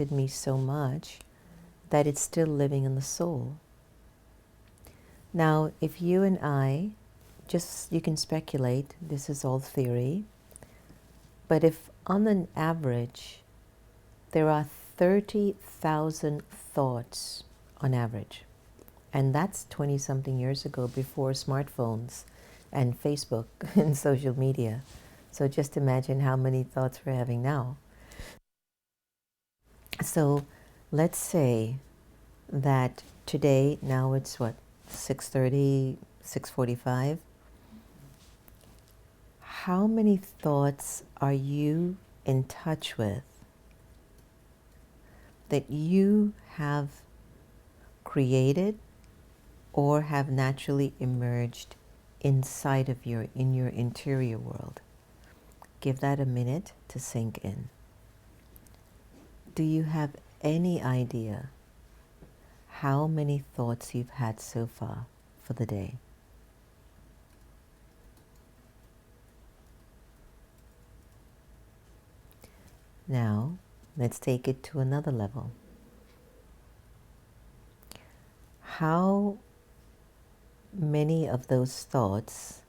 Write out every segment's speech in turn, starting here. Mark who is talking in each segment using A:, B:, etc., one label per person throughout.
A: affected me so much that it's still living in the soul. Now, if you and I, you can speculate, this is all theory, but if on an average, there are 30,000 thoughts on average, and that's 20-something years ago, before smartphones and Facebook and social media. So just imagine how many thoughts we're having now. So let's say that today, now it's what, 6:30, 6:45? How many thoughts are you in touch with that you have created or have naturally emerged inside of in your interior world? Give that a minute to sink in. Do you have any idea how many thoughts you've had so far for the day? Now, let's take it to another level. How many of those thoughts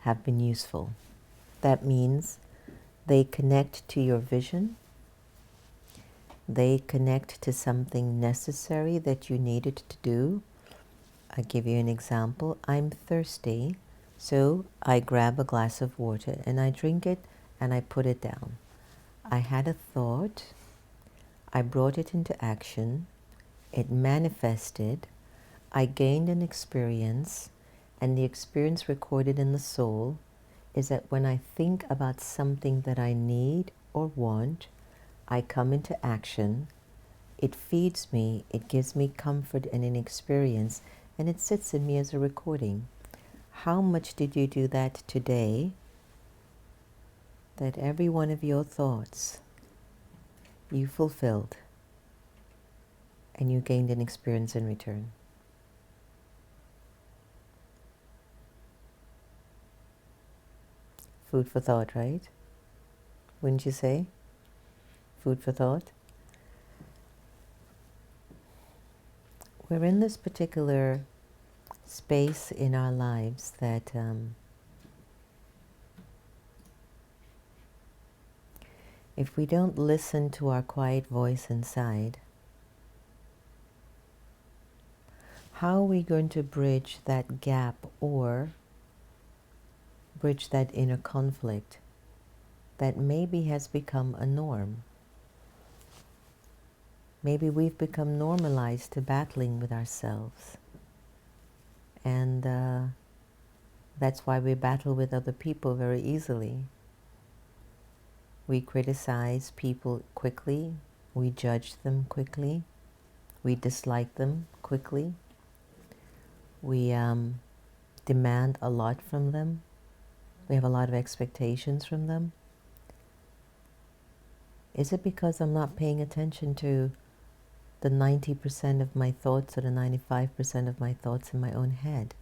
A: have been useful? That means they connect to your vision. They connect to something necessary that you needed to do. I'll give you an example. I'm thirsty, so I grab a glass of water and I drink it and I put it down. I had a thought, I brought it into action, it manifested, I gained an experience, and the experience recorded in the soul is that when I think about something that I need or want, I come into action, it feeds me, it gives me comfort and an experience, and it sits in me as a recording. How much did you do that today? That every one of your thoughts you fulfilled and you gained an experience in return. Food for thought, right? Wouldn't you say? Food for thought. We're in this particular space in our lives that if we don't listen to our quiet voice inside, how are we going to bridge that gap or bridge that inner conflict that maybe has become a norm? Maybe we've become normalized to battling with ourselves. And that's why we battle with other people very easily. We criticize people quickly, we judge them quickly, we dislike them quickly, we demand a lot from them, we have a lot of expectations from them. Is it because I'm not paying attention to the 90% of my thoughts or the 95% of my thoughts in my own head?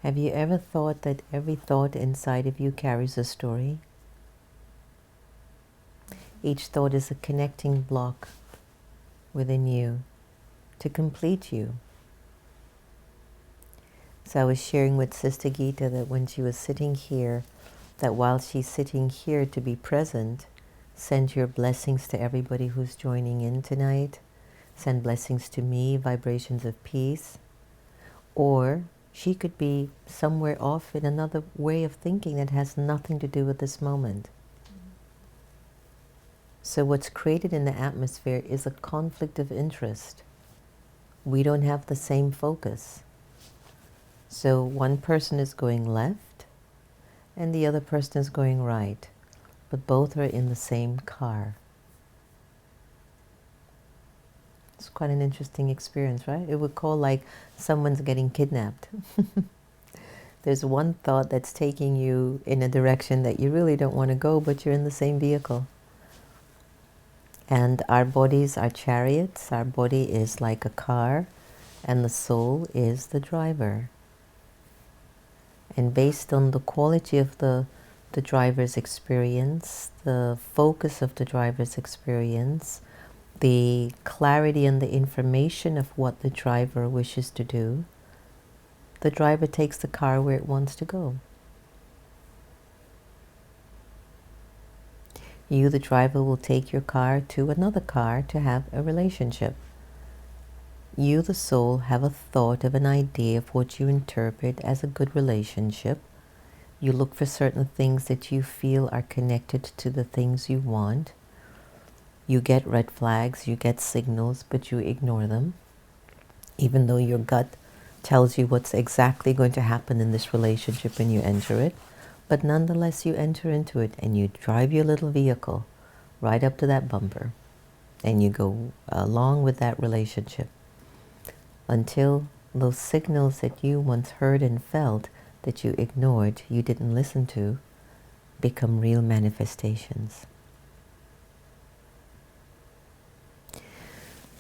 A: Have you ever thought that every thought inside of you carries a story? Each thought is a connecting block within you to complete you. So I was sharing with Sister Gita that when she was sitting here, that while she's sitting here to be present, send your blessings to everybody who's joining in tonight. Send blessings to me, vibrations of peace. Or she could be somewhere off in another way of thinking that has nothing to do with this moment. So what's created in the atmosphere is a conflict of interest. We don't have the same focus. So one person is going left and the other person is going right, but both are in the same car. It's quite an interesting experience, right? It would call like someone's getting kidnapped. There's one thought that's taking you in a direction that you really don't want to go, but you're in the same vehicle. And our bodies are chariots, our body is like a car, and the soul is the driver. And based on the quality of the the driver's experience, the focus of the driver's experience, the clarity and the information of what the driver wishes to do, the driver takes the car where it wants to go. You, the driver, will take your car to another car to have a relationship. You, the soul, have a thought of an idea of what you interpret as a good relationship. You look for certain things that you feel are connected to the things you want. You get red flags, you get signals, but you ignore them, even though your gut tells you what's exactly going to happen in this relationship when you enter it. But nonetheless, you enter into it and you drive your little vehicle right up to that bumper and you go along with that relationship until those signals that you once heard and felt that you ignored, you didn't listen to, become real manifestations.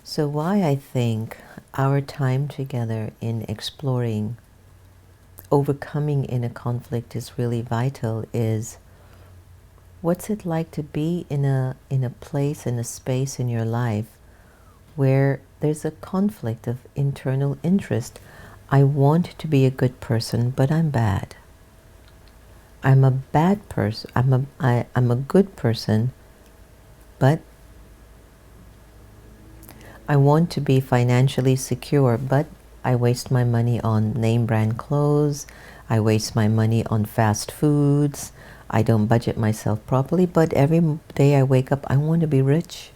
A: So why I think our time together in exploring overcoming inner conflict is really vital is, what's it like to be in a place, in a space in your life where there's a conflict of internal interest. I want to be a good person, but I'm bad. I'm a bad person. I'm a good person, but I want to be financially secure, but I waste my money on name brand clothes. I waste my money on fast foods. I don't budget myself properly, but every day I wake up, I want to be rich.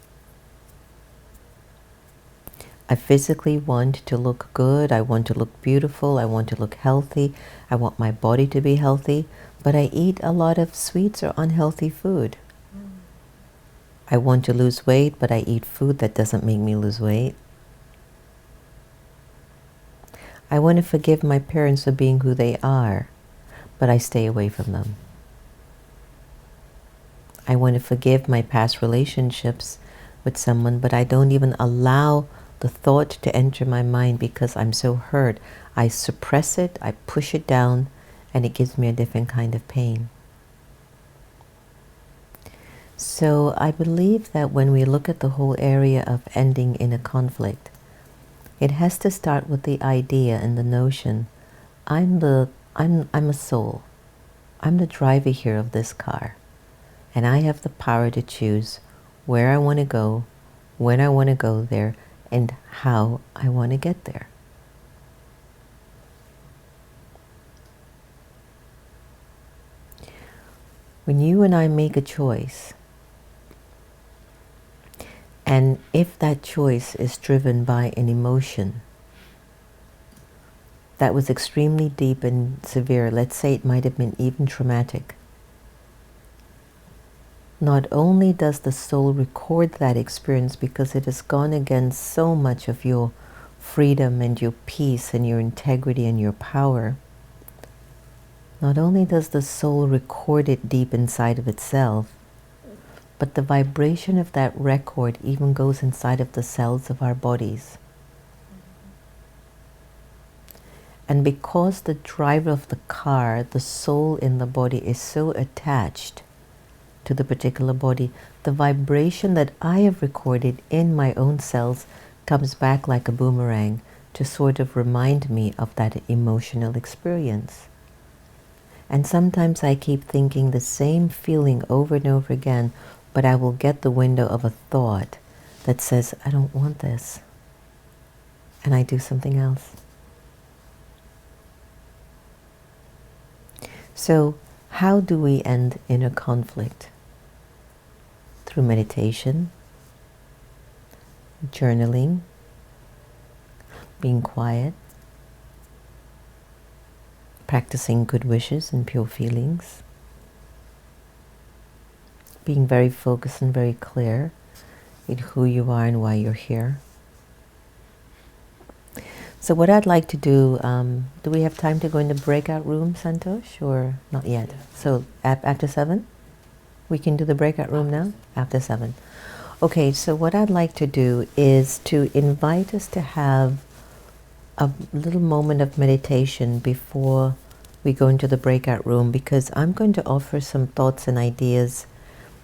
A: I physically want to look good. I want to look beautiful. I want to look healthy. I want my body to be healthy, but I eat a lot of sweets or unhealthy food. I want to lose weight, but I eat food that doesn't make me lose weight. I want to forgive my parents for being who they are, but I stay away from them. I want to forgive my past relationships with someone, but I don't even allow the thought to enter my mind because I'm so hurt. I suppress it, I push it down, and it gives me a different kind of pain. So I believe that when we look at the whole area of ending in a conflict, it has to start with the idea and the notion, I'm a soul. I'm the driver here of this car. And I have the power to choose where I want to go, when I want to go there, and how I want to get there. When you and I make a choice, and if that choice is driven by an emotion that was extremely deep and severe, let's say it might have been even traumatic, not only does the soul record that experience because it has gone against so much of your freedom and your peace and your integrity and your power, not only does the soul record it deep inside of itself, but the vibration of that record even goes inside of the cells of our bodies. And because the driver of the car, the soul in the body, is so attached to the particular body, the vibration that I have recorded in my own cells comes back like a boomerang to sort of remind me of that emotional experience. And sometimes I keep thinking the same feeling over and over again, but I will get the window of a thought that says, I don't want this. And I do something else. So, how do we end inner conflict? Through meditation, journaling, being quiet, practicing good wishes and pure feelings, being very focused and very clear in who you are and why you're here. So what I'd like to do we have time to go in the breakout room, Santosh, or not yet? Yeah. So after 7? We can do the breakout room now? After 7. Okay, so what I'd like to do is to invite us to have a little moment of meditation before we go into the breakout room, because I'm going to offer some thoughts and ideas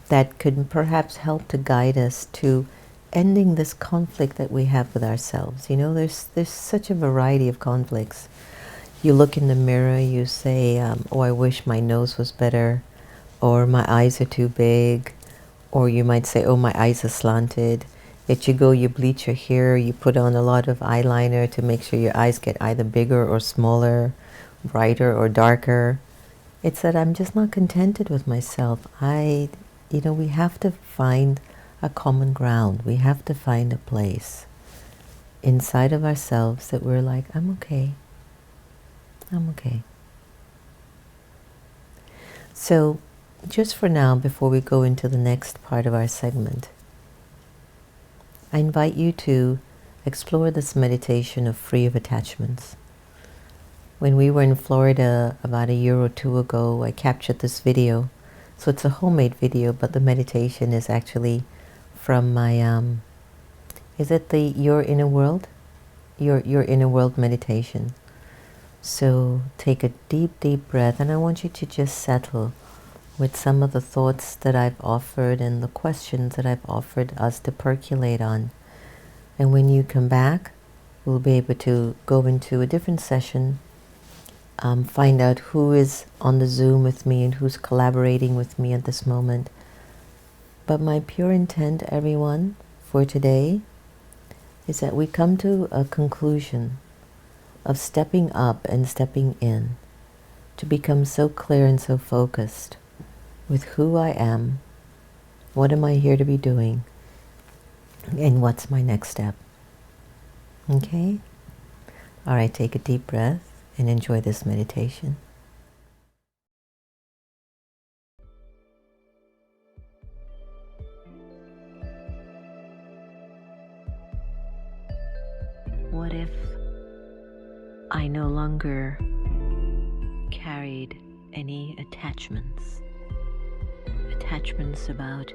A: that could perhaps help to guide us to ending this conflict that we have with ourselves. You know, there's such a variety of conflicts. You look in the mirror, you say, oh, I wish my nose was better, or my eyes are too big, or you might say, oh, my eyes are slanted. Yet you go, you bleach your hair, you put on a lot of eyeliner to make sure your eyes get either bigger or smaller, brighter or darker. It's that I'm just not contented with myself. We have to find a common ground. We have to find a place inside of ourselves that we're like, I'm okay. I'm okay. So, just for now, before we go into the next part of our segment, I invite you to explore this meditation of free of attachments. When we were in Florida about a year or two ago, I captured this video. So it's a homemade video, but the meditation is actually from my, is it the Your Inner World? Your Inner World meditation. So take a deep, deep breath, and I want you to just settle with some of the thoughts that I've offered and the questions that I've offered us to percolate on. And when you come back, we'll be able to go into a different session, find out who is on the Zoom with me and who's collaborating with me at this moment. But my pure intent, everyone, for today is that we come to a conclusion of stepping up and stepping in to become so clear and so focused with who I am, what am I here to be doing, and what's my next step. Okay? All right, take a deep breath and enjoy this meditation. What if I no longer carried any attachments? Attachments about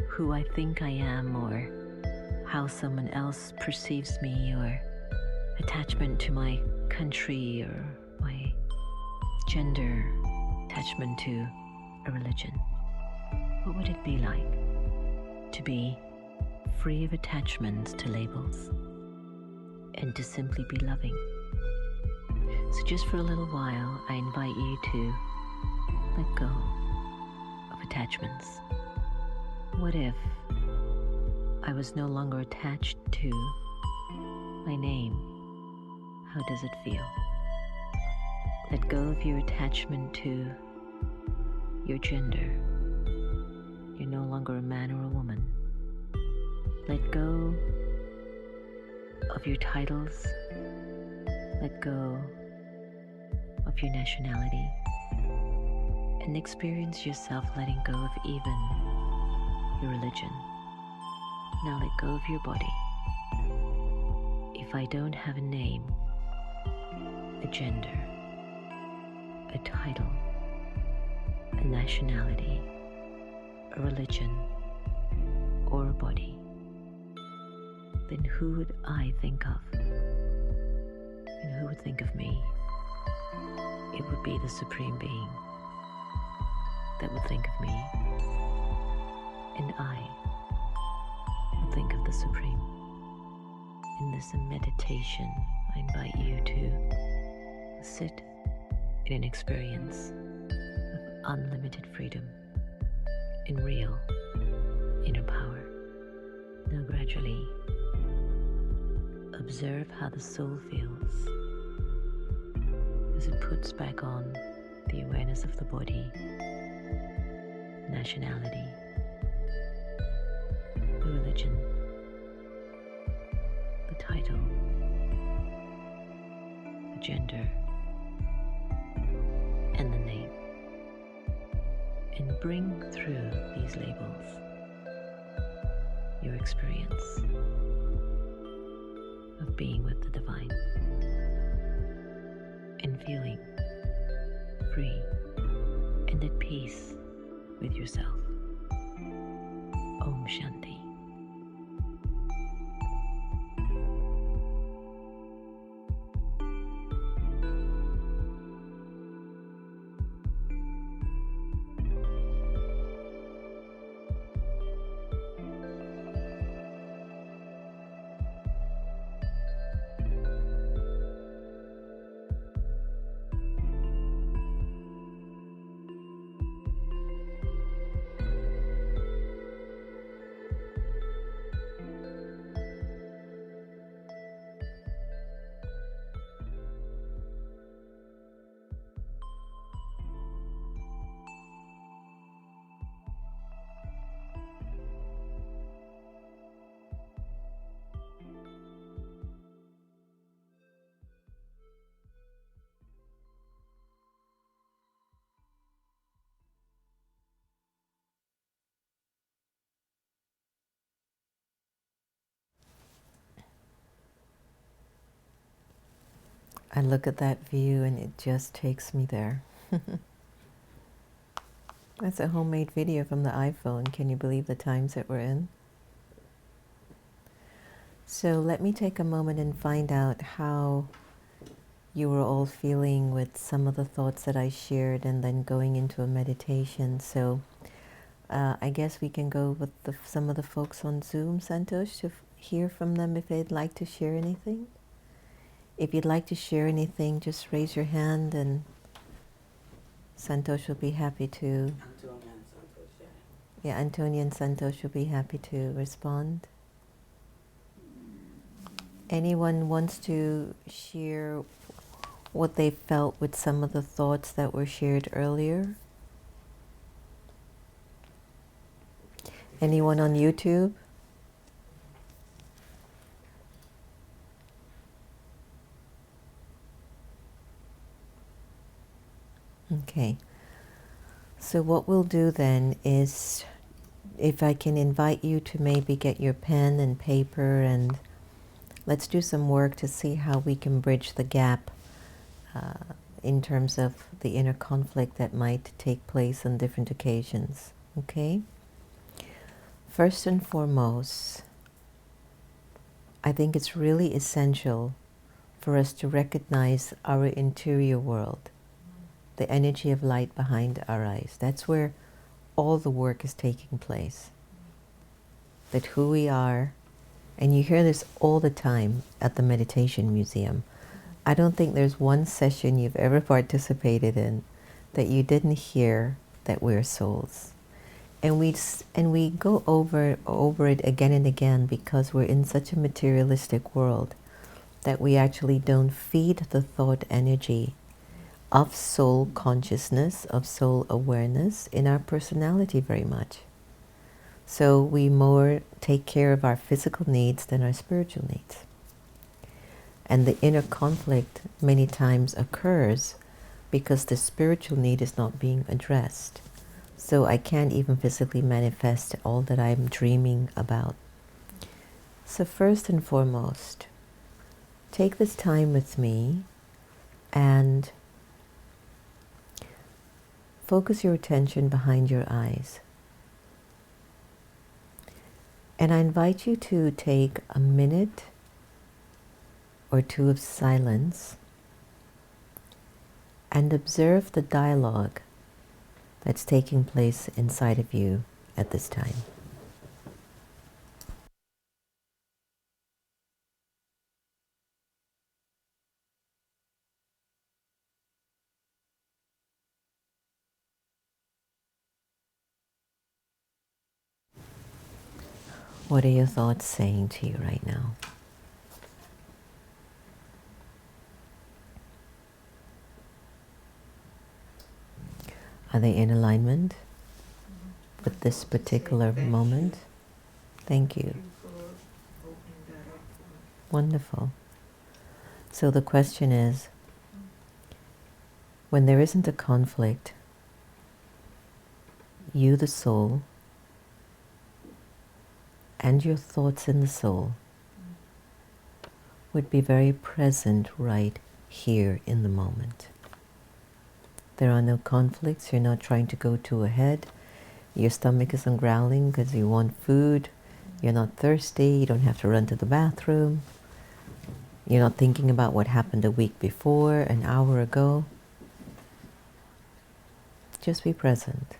A: who I think I am, or how someone else perceives me, or attachment to my country or my gender, attachment to a religion. What would it be like to be free of attachments to labels and to simply be loving? So just for a little while, I invite you to let go of attachments. What if I was no longer attached to my name? How does it feel? Let go of your attachment to your gender. You're no longer a man or a woman. Let go of your titles. Let go of your nationality. And experience yourself letting go of even your religion. Now let go of your body. If I don't have a name, a gender, a title, a nationality, a religion, or a body, then who would I think of? And who would think of me? It would be the Supreme Being that would think of me, and I would think of the Supreme. In this meditation, I invite you to sit in an experience of unlimited freedom in real inner power. Now gradually observe how the soul feels as it puts back on the awareness of the body, nationality, the religion, the title, the gender, and the name, and bring through these labels your experience of being with the divine and feeling free and at peace with yourself. Om Shanti. I look at that view and it just takes me there. That's a homemade video from the iPhone. Can you believe the times that we're in? So let me take a moment and find out how you were all feeling with some of the thoughts that I shared and then going into a meditation. So I guess we can go with some of the folks on Zoom, Santosh, to hear from them if they'd like to share anything. If you'd like to share anything, just raise your hand and Santosh will be happy to. Yeah, Antonia and Santosh will be happy to respond. Anyone wants to share what they felt with some of the thoughts that were shared earlier? Anyone on YouTube? Okay. So what we'll do then is, if I can invite you to maybe get your pen and paper and let's do some work to see how we can bridge the gap in terms of the inner conflict that might take place on different occasions. Okay? First and foremost, I think it's really essential for us to recognize our interior world, the energy of light behind our eyes. That's where all the work is taking place. That who we are, and you hear this all the time at the Meditation Museum. I don't think there's one session you've ever participated in that you didn't hear that we're souls. And we go over it again and again because we're in such a materialistic world that we actually don't feed the thought energy of soul consciousness, of soul awareness in our personality very much. So we more take care of our physical needs than our spiritual needs. And the inner conflict many times occurs because the spiritual need is not being addressed. So I can't even physically manifest all that I'm dreaming about. So first and foremost, take this time with me and focus your attention behind your eyes. And I invite you to take a minute or two of silence and observe the dialogue that's taking place inside of you at this time. What are your thoughts saying to you right now? Are they in alignment with this particular moment? Thank you. Wonderful. So the question is, when there isn't a conflict, you, the soul, and your thoughts in the soul would be very present right here in the moment. There are no conflicts. You're not trying to go to a head. Your stomach isn't growling because you want food. You're not thirsty. You don't have to run to the bathroom. You're not thinking about what happened a week before, an hour ago. Just be present.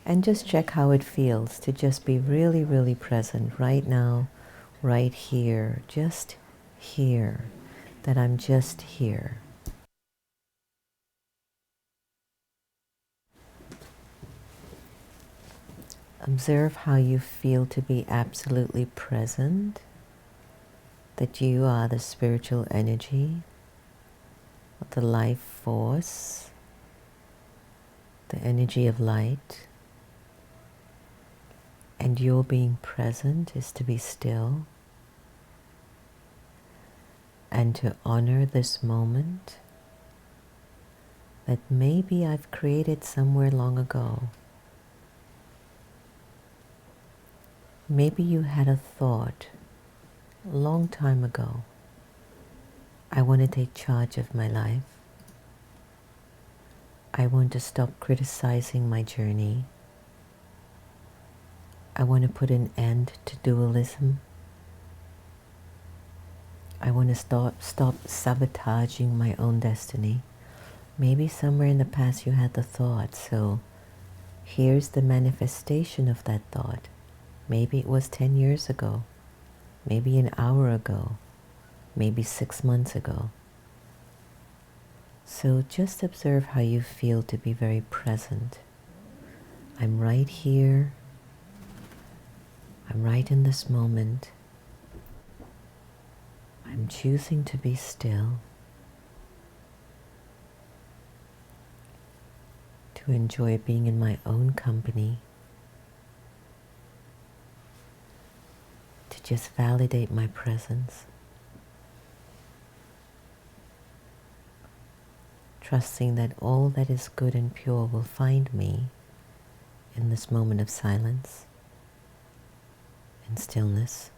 A: And just check how it feels to just be really, really present right now, right here, just here, that I'm just here. Observe how you feel to be absolutely present, that you are the spiritual energy, the life force, the energy of light, and your being present is to be still and to honor this moment that maybe I've created somewhere long ago. Maybe you had a thought a long time ago, I want to take charge of my life. I want to stop criticizing my journey. I want to put an end to dualism. I want to stop sabotaging my own destiny. Maybe somewhere in the past you had the thought, so here's the manifestation of that thought. Maybe it was 10 years ago, maybe an hour ago, maybe 6 months ago. So just observe how you feel to be very present. I'm right here. I'm right in this moment. I'm choosing to be still, to enjoy being in my own company, to just validate my presence, trusting that all that is good and pure will find me in this moment of silence and stillness.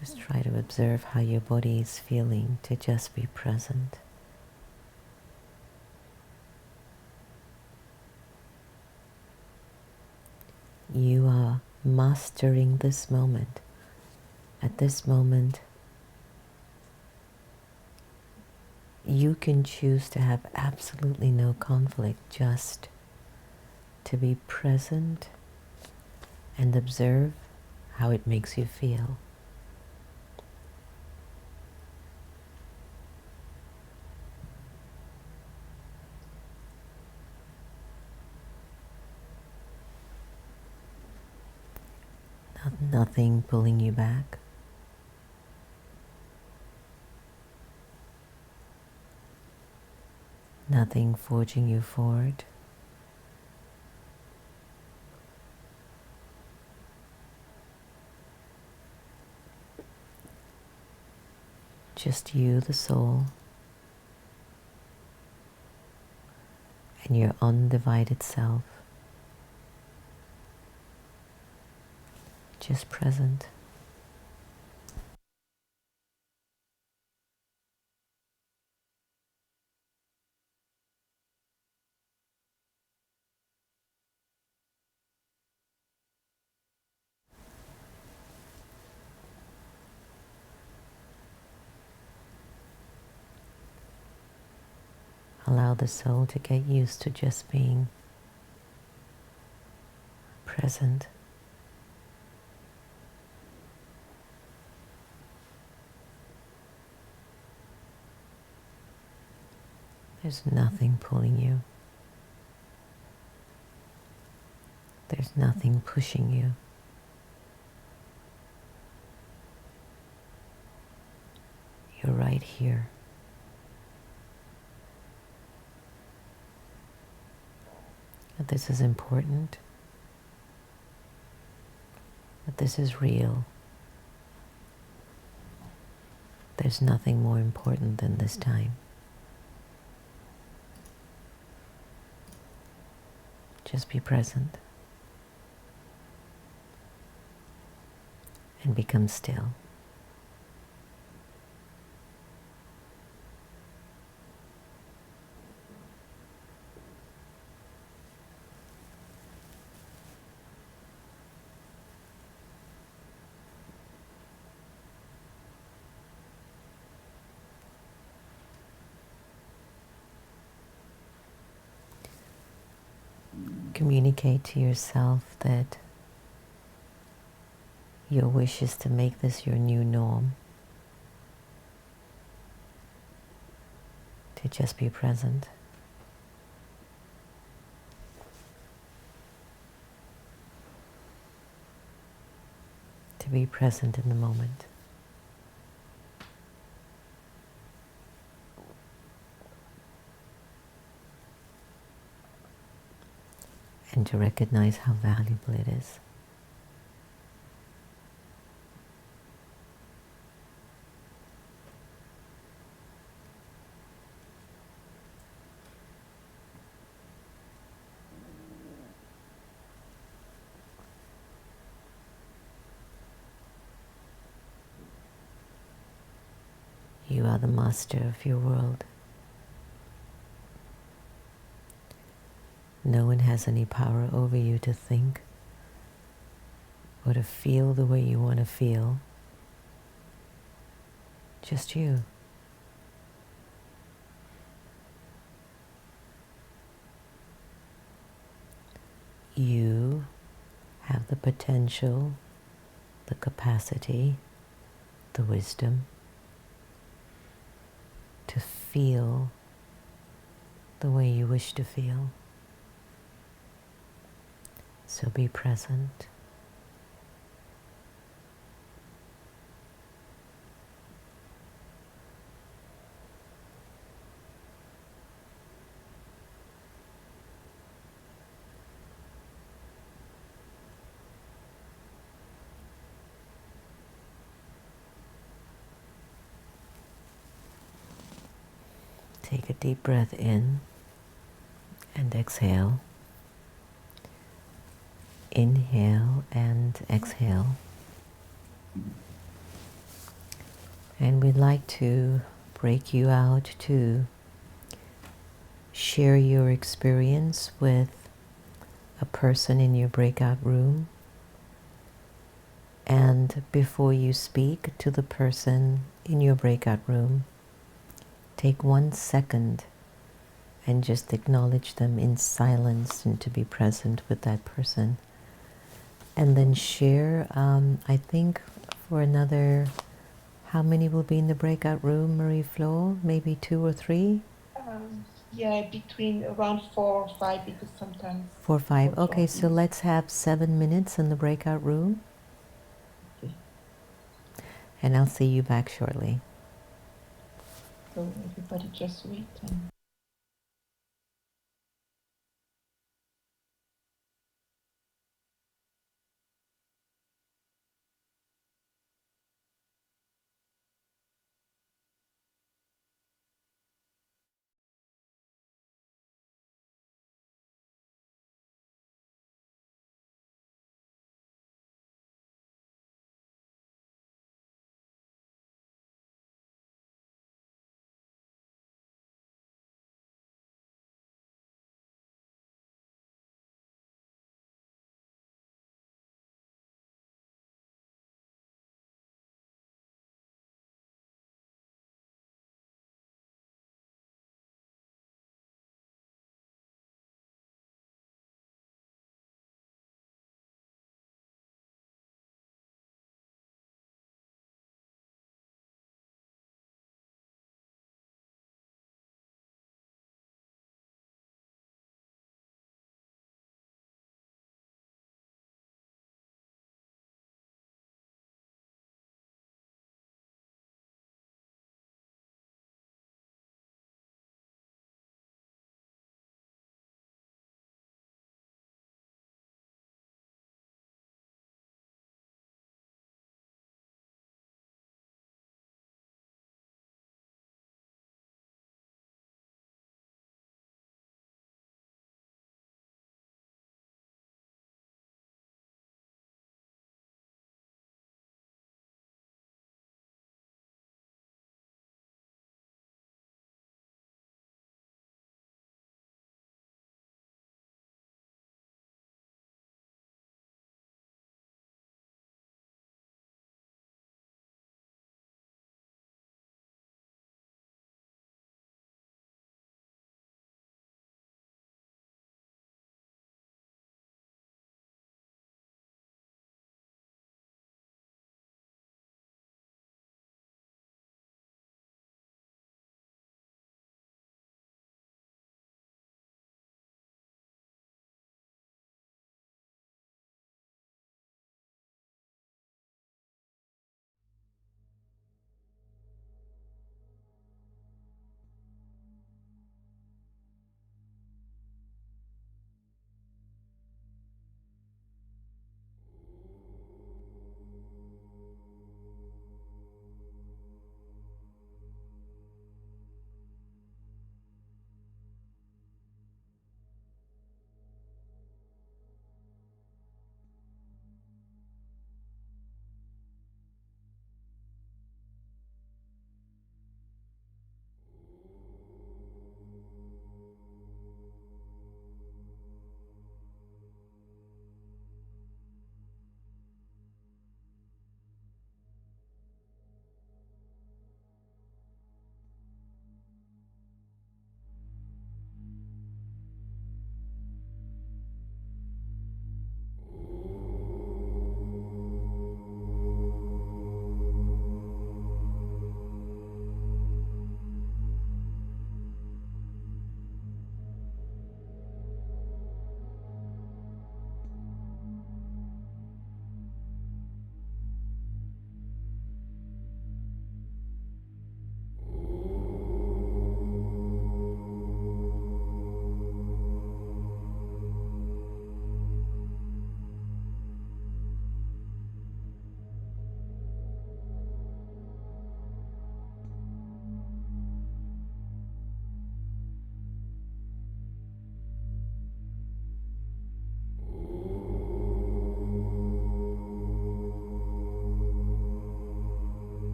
A: Just try to observe how your body is feeling, to just be present. You are mastering this moment. At this moment, you can choose to have absolutely no conflict, just to be present and observe how it makes you feel. Nothing pulling you back. Nothing forging you forward. Just you, the soul, and your undivided self. Just present. Allow the soul to get used to just being present. There's nothing pulling you. There's nothing pushing you. You're right here. That this is important. That this is real. There's nothing more important than this time. Just be present and become still. Communicate to yourself that your wish is to make this your new norm. To just be present. To be present in the moment. And to recognize how valuable it is. You are the master of your world. No one has any power over you to think or to feel the way you want to feel. Just you. You have the potential, the capacity, the wisdom to feel the way you wish to feel. So be present. Take a deep breath in and exhale. Inhale and exhale. And we'd like to break you out to share your experience with a person in your breakout room. And before you speak to the person in your breakout room, take 1 second and just acknowledge them in silence and to be present with that person. And then share, I think for another, how many will be in the breakout room, Marie-Flo? Maybe 2 or 3?
B: Yeah, between around 4 or 5, because sometimes
A: 4 or 5.
B: for
A: Okay,
B: 12
A: so
B: minutes.
A: let's have 7 minutes in the breakout room.
B: Okay.
A: And I'll see you back shortly.
B: So everybody just wait and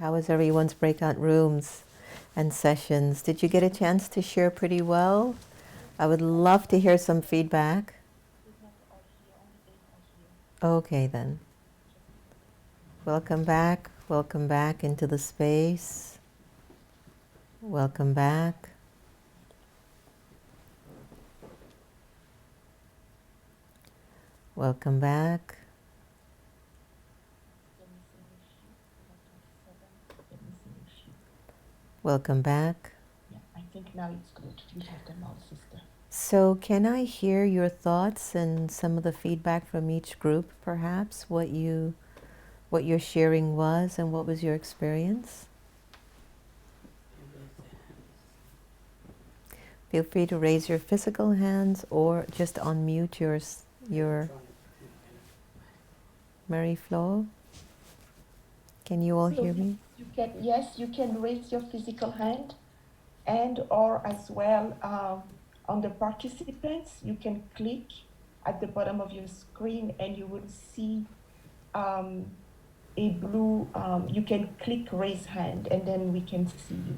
A: How was everyone's breakout rooms and sessions? Did you get a chance to share pretty well? I would love to hear some feedback.
B: It's not all here, only 8 are here.
A: Okay then. Welcome back. Welcome back into the space. Welcome back. Welcome back.
B: Let me see the sheet. We have 27. Let me see the sheet.
A: Welcome back.
B: Yeah, I think now it's good. We have them all, sister.
A: So can I hear your thoughts and some of the feedback from each group, perhaps? What your sharing was and what was your experience? Feel free to raise your physical hands or just unmute your Mary Flo. Can you all hear me?
B: You can raise your physical hand, and or as well on the participants, you can click at the bottom of your screen, and you will see a blue. You can click raise hand, and then we can see you,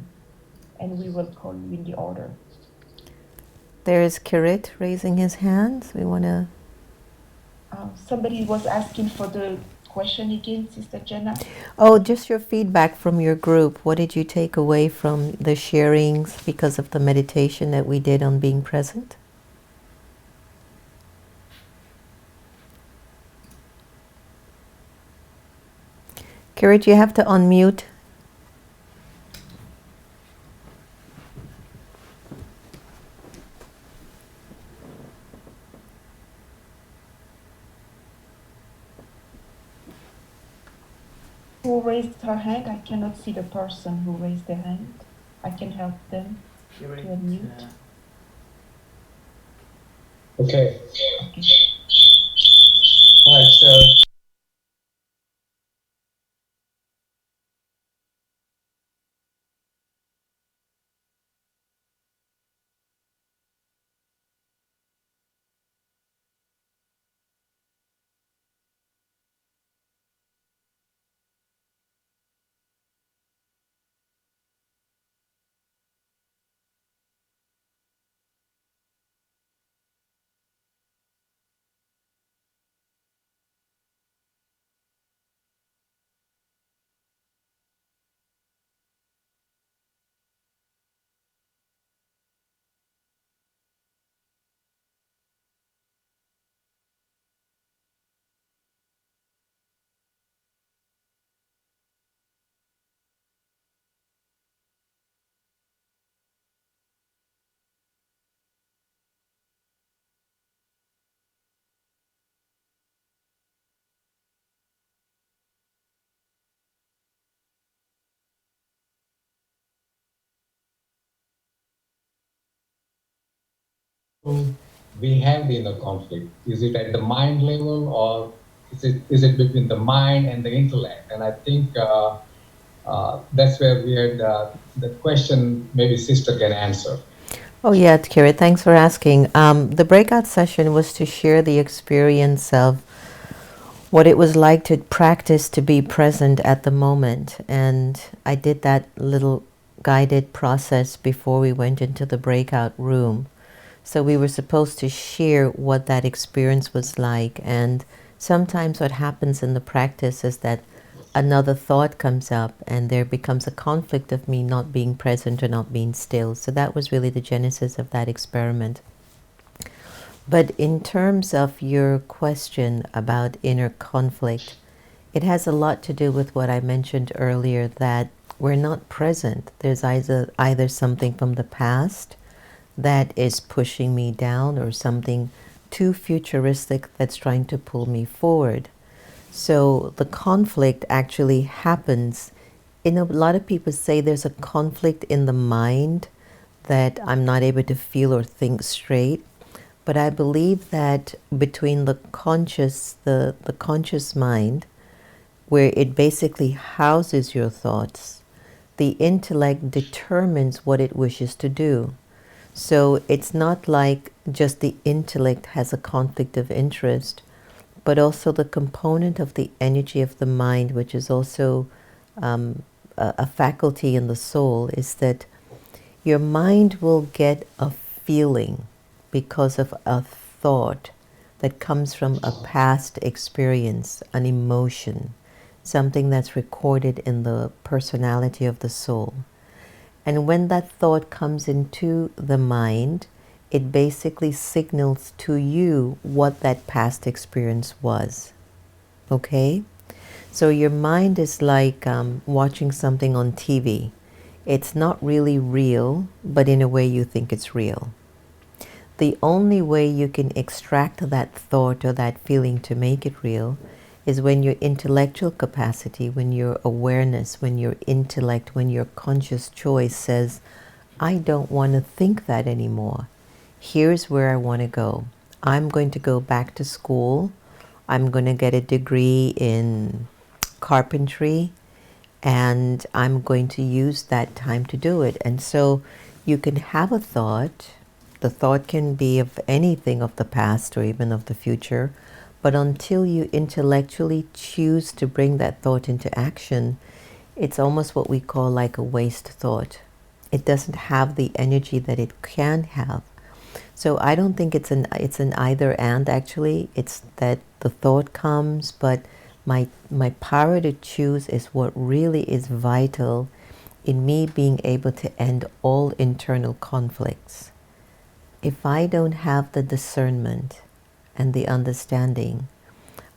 B: and we will call you in the order.
A: There is Kirit raising his hand. We want to.
B: Somebody was asking for the question again, Sister Jenna.
A: Oh, just your feedback from your group. What did you take away from the sharings because of the meditation that we did on being present? Kirit, you have to unmute.
B: Who raised her hand? I cannot see the person who raised their hand. I can help them to unmute.
C: Okay.
B: Okay.
C: All right, so we have the inner conflict. Is it at the mind level, or is it between the mind and the intellect? And I think that's where we had the question. Maybe sister can answer.
A: Oh yeah, Kirit, thanks for asking. The breakout session was to share the experience of what it was like to practice to be present at the moment. And I did that little guided process before we went into the breakout room. So we were supposed to share what that experience was like. And sometimes what happens in the practice is that another thought comes up and there becomes a conflict of me not being present or not being still. So that was really the genesis of that experiment. But in terms of your question about inner conflict, it has a lot to do with what I mentioned earlier, that we're not present. There's either something from the past that is pushing me down or something too futuristic that's trying to pull me forward. So the conflict actually happens. A lot of people say there's a conflict in the mind, that I'm not able to feel or think straight. But I believe that between the conscious mind, where it basically houses your thoughts, the intellect determines what it wishes to do. So it's not like just the intellect has a conflict of interest, but also the component of the energy of the mind, which is also a faculty in the soul is that your mind will get a feeling because of a thought that comes from a past experience, an emotion, something that's recorded in the personality of the soul. And when that thought comes into the mind, it basically signals to you what that past experience was. Okay? So your mind is like watching something on TV. It's not really real, but in a way you think it's real. The only way you can extract that thought or that feeling to make it real is when your intellectual capacity, when your awareness, when your intellect, when your conscious choice says, I don't want to think that anymore. Here's where I want to go. I'm going to go back to school. I'm going to get a degree in carpentry, and I'm going to use that time to do it. And so you can have a thought. The thought can be of anything of the past or even of the future, but until you intellectually choose to bring that thought into action, it's almost what we call like a waste thought. It doesn't have the energy that it can have. So I don't think it's an either and. Actually, it's that the thought comes, but my power to choose is what really is vital in me being able to end all internal conflicts. If I don't have the discernment and the understanding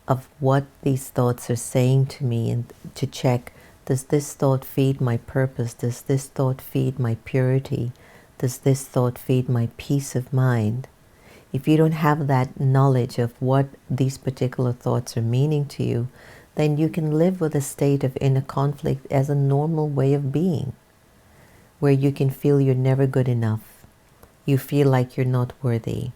A: of what these thoughts are saying to me, and to check, does this thought feed my purpose? Does this thought feed my purity? Does this thought feed my peace of mind? If you don't have that knowledge of what these particular thoughts are meaning to you, then you can live with a state of inner conflict as a normal way of being, where you can feel you're never good enough. You feel like you're not worthy.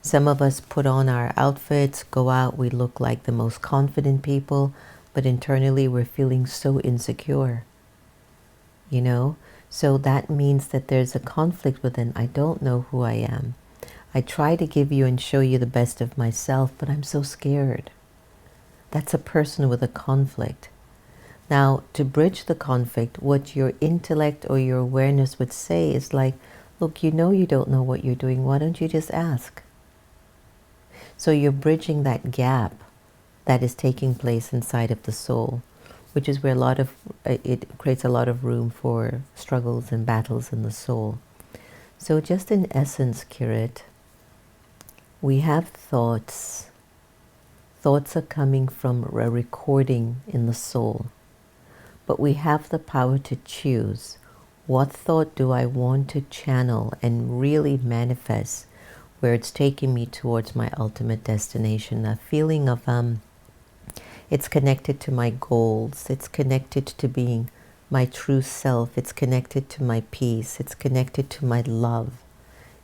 A: Some of us put on our outfits, go out, we look like the most confident people, but internally we're feeling so insecure. You know? So that means that there's a conflict within. I don't know who I am. I try to give you and show you the best of myself, but I'm so scared. That's a person with a conflict. Now, to bridge the conflict, what your intellect or your awareness would say is like, look, you know you don't know what you're doing. Why don't you just ask? So you're bridging that gap that is taking place inside of the soul, which is where it creates a lot of room for struggles and battles in the soul. So just in essence, Kirit, we have thoughts. Thoughts are coming from a recording in the soul. But we have the power to choose. What thought do I want to channel and really manifest where it's taking me towards my ultimate destination? A feeling of, it's connected to my goals. It's connected to being my true self. It's connected to my peace. It's connected to my love.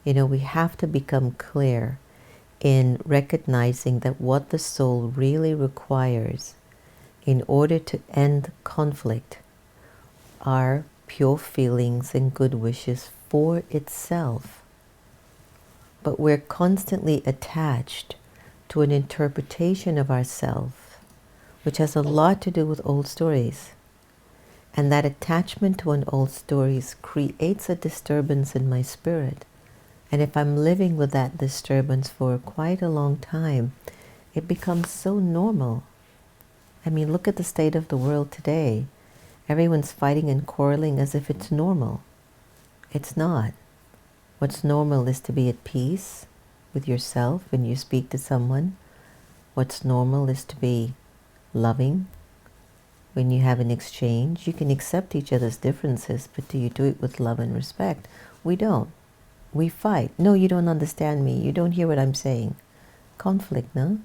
A: You know, we have to become clear in recognizing that what the soul really requires in order to end conflict are pure feelings and good wishes for itself. But we're constantly attached to an interpretation of ourself, which has a lot to do with old stories. And that attachment to an old stories creates a disturbance in my spirit. And if I'm living with that disturbance for quite a long time, it becomes so normal. I mean, look at the state of the world today. Everyone's fighting and quarreling as if it's normal. It's not. What's normal is to be at peace with yourself when you speak to someone. What's normal is to be loving when you have an exchange. You can accept each other's differences, but do you do it with love and respect? We don't. We fight. No, you don't understand me. You don't hear what I'm saying. Conflict, no?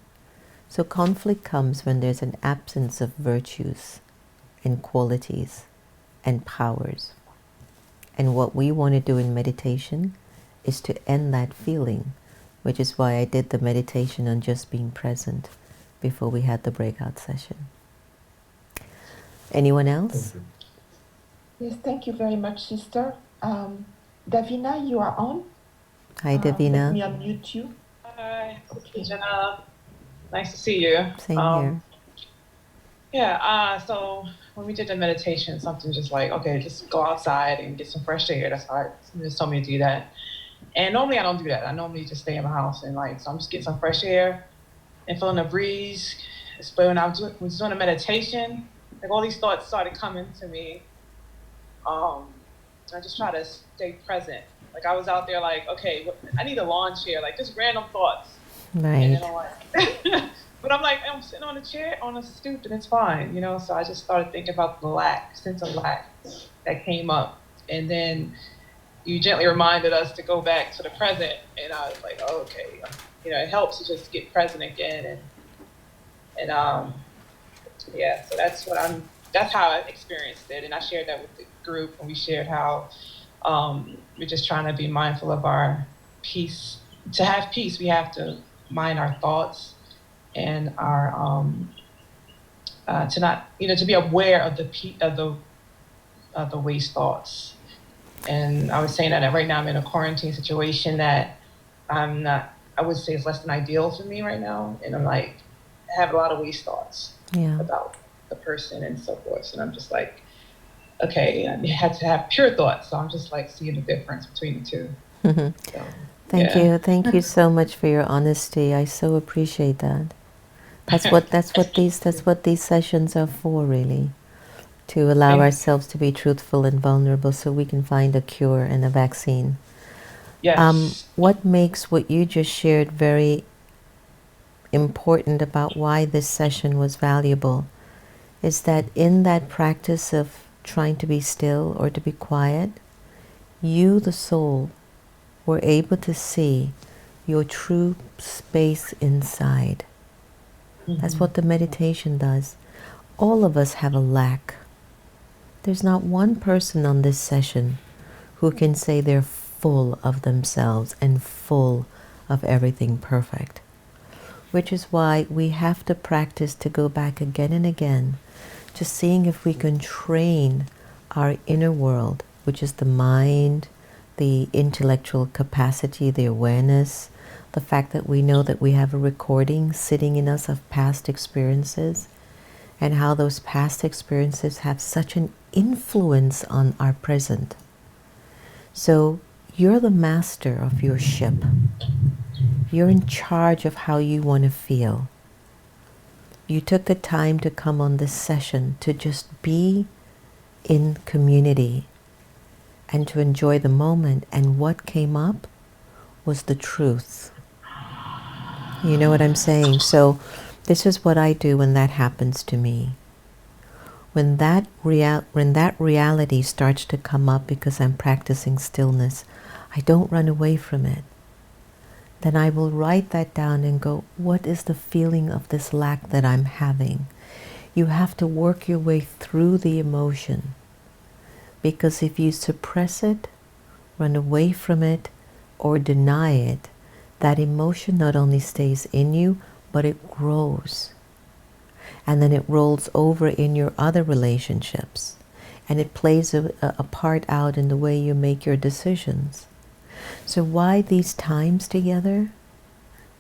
A: So conflict comes when there's an absence of virtues and qualities and powers. And what we want to do in meditation is to end that feeling, which is why I did the meditation on just being present before we had the breakout session. Anyone else?
B: Yes, thank you very much, sister. Davina, you are on.
A: Hi,
B: Let
A: Davina.
B: me unmute you.
D: Hi,
B: Okay.
D: Jenna. Nice to see you.
A: Same here.
D: Yeah. So when we did the meditation, something just like, okay, just go outside and get some fresh air. That's how someone just told me to do that. And normally I don't do that. I normally just stay in my house and like, so I'm just getting some fresh air and feeling the breeze. But when I was doing a meditation, like all these thoughts started coming to me. I just try to stay present. Like I was out there, like, okay, I need a lawn chair, like just random thoughts, and then
A: Right.
D: I'm like, but I'm like, I'm sitting on a chair, on a stoop, and it's fine, you know. So I just started thinking about the lack, sense of lack that came up, and then you gently reminded us to go back to the present, and I was like, oh, okay, you know, it helps to just get present again, and yeah, so that's how I experienced it, and I shared that with the group, and we shared how we're just trying to be mindful of our peace. To have peace, we have to mind our thoughts and our to not, you know, to be aware of the waste thoughts. And I was saying that right now I'm in a quarantine situation that I'm not. I would say it's less than ideal for me right now, and I'm like, I have a lot of waste thoughts
A: Yeah.
D: about the person and so forth, and I'm just like, okay, I had to have pure thoughts, so I'm just like seeing the difference between the two. So
A: Thank
D: yeah.
A: you. Thank you so much for your honesty. I so appreciate that. That's what these sessions are for, really. To allow
D: Thank,
A: ourselves to be truthful and vulnerable so we can find a cure and a vaccine.
D: yes.
A: What makes what you just shared very important about why this session was valuable is that in that practice of trying to be still or to be quiet, you, the soul, were able to see your true space inside. That's
D: Mm-hmm.
A: what the meditation does. All of us have a lack. There's not one person on this session who can say they're full of themselves and full of everything perfect. Which is why we have to practice to go back again and again, just seeing if we can train our inner world, which is the mind, the intellectual capacity, the awareness, the fact that we know that we have a recording sitting in us of past experiences, and how those past experiences have such an influence on our present. So you're the master of your ship. You're in charge of how you want to feel. You took the time to come on this session to just be in community and to enjoy the moment. And what came up was the truth. You know what I'm saying? So this is what I do when that happens to me. When that reality starts to come up because I'm practicing stillness, I don't run away from it. Then I will write that down and go, what is the feeling of this lack that I'm having? You have to work your way through the emotion, because if you suppress it, run away from it, or deny it, that emotion not only stays in you, but it grows. And then it rolls over in your other relationships. And it plays a part out in the way you make your decisions. So why these times together?